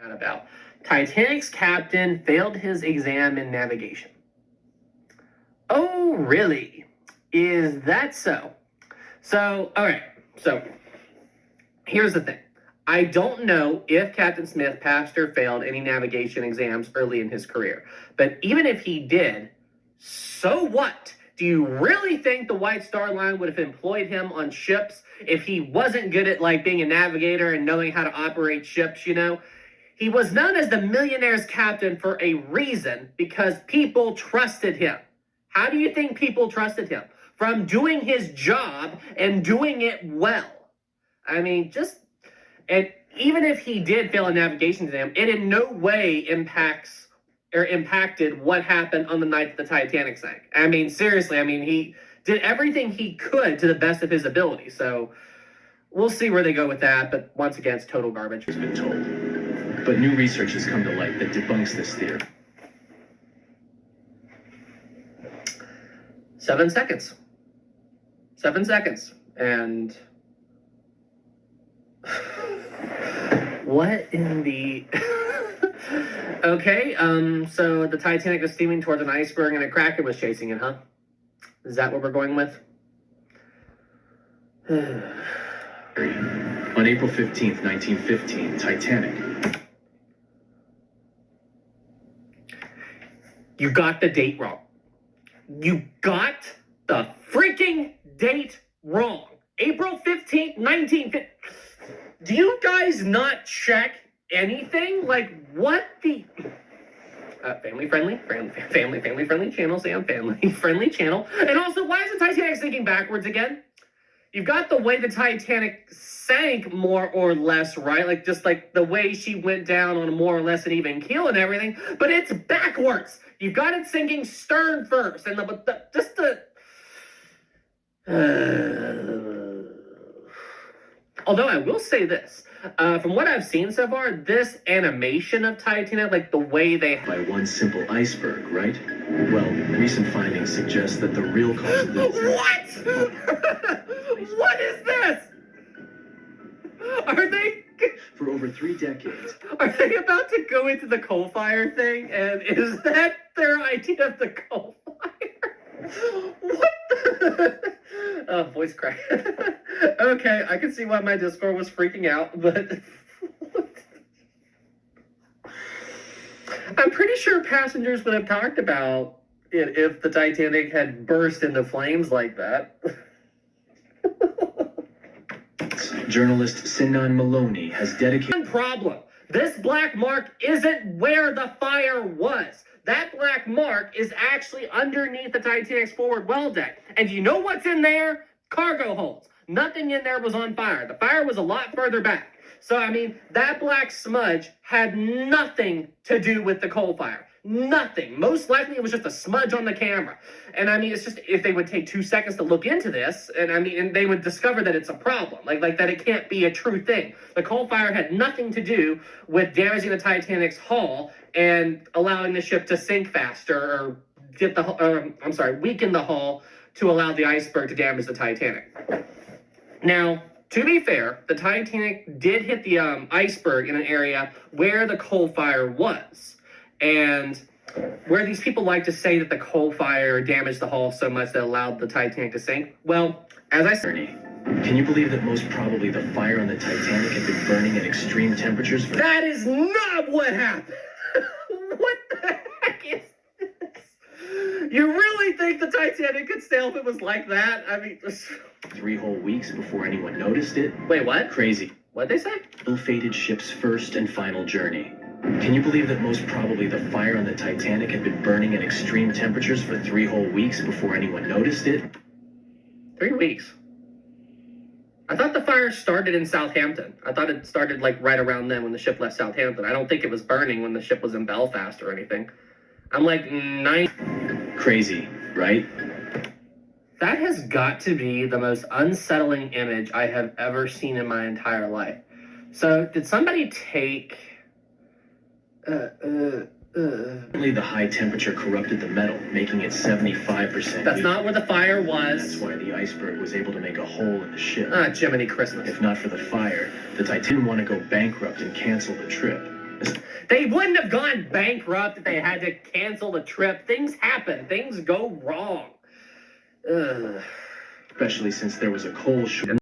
About Titanic's captain failed his exam in navigation. Oh, really? Is that so? All right. So, here's the thing. I don't know if Captain Smith passed or failed any navigation exams early in his career. But even if he did, so what? Do you really think the White Star Line would have employed him on ships if he wasn't good at, like, being a navigator and knowing how to operate ships, you know? He was known as the millionaire's captain for a reason, because people trusted him. How do you think people trusted him? From doing his job and doing it well. I mean, and even if he did fail a navigation exam, it in no way impacted what happened on the night that the Titanic sank. I mean, seriously, he did everything he could to the best of his ability. So we'll see where they go with that. But once again, it's total garbage. Has been told. But new research has come to light that debunks this theory. 7 seconds. 7 seconds. And what in the... Okay, so the Titanic was steaming towards an iceberg and a kraken was chasing it, huh? Is that what we're going with? On April 15th, 1915, Titanic. You got the date wrong. You got the freaking date wrong. April 15th, 1950. Do you guys not check anything? Like, what the... family-friendly channel, Sam. Family-friendly channel. And also, why is the Titanic sinking backwards again? You've got the way the Titanic sank more or less, right? Like, just like the way she went down on a more or less an even keel and everything. But it's backwards. You've got it sinking stern first. And although I will say this, from what I've seen so far, this animation of Titanic, like the way they... By one simple iceberg, right? Well, recent findings suggest that the real cause of this... What? What is this? Are they... For over 3 decades. Are they about to go into the coal fire thing? And is that their idea of the coal fire? What the... Oh, voice crack. Okay, I can see why my Discord was freaking out, but... I'm pretty sure passengers would have talked about it if the Titanic had burst into flames like that. Journalist Sinan Maloney has dedicated... One problem. This black mark isn't where the fire was. That black mark is actually underneath the Titanic's forward well deck. And you know what's in there? Cargo holds. Nothing in there was on fire. The fire was a lot further back. So, I mean, that black smudge had nothing to do with the coal fire. Nothing. Most likely it was just a smudge on the camera. And I mean, it's just, if they would take 2 seconds to look into this, and they would discover that it's a problem, like that it can't be a true thing. The coal fire had nothing to do with damaging the Titanic's hull and allowing the ship to sink faster, or weaken the hull to allow the iceberg to damage the Titanic. Now, to be fair, the Titanic did hit the iceberg in an area where the coal fire was. And where these people like to say that the coal fire damaged the hull so much that allowed the Titanic to sink, well, as I said... Can you believe that most probably the fire on the Titanic had been burning at extreme temperatures for... That is not what happened! What the heck is this? You really think the Titanic could sail if it was like that? I mean... 3 whole weeks before anyone noticed it? Wait, what? Crazy. What'd they say? Ill-fated ship's first and final journey. Can you believe that most probably the fire on the Titanic had been burning at extreme temperatures for 3 whole weeks before anyone noticed it? 3 weeks? I thought the fire started in Southampton. I thought it started like right around then when the ship left Southampton. I don't think it was burning when the ship was in Belfast or anything. I'm like 9... Crazy, right? That has got to be the most unsettling image I have ever seen in my entire life. So, did somebody take... Apparently the high temperature corrupted the metal, making it 75%. That's not where the fire was. That's why the iceberg was able to make a hole in the ship. Ah, Jiminy Christmas. If not for the fire, the Titanic didn't want to go bankrupt and cancel the trip. They wouldn't have gone bankrupt if they had to cancel the trip. Things happen. Things go wrong. Ugh. Especially since there was a coal shortage.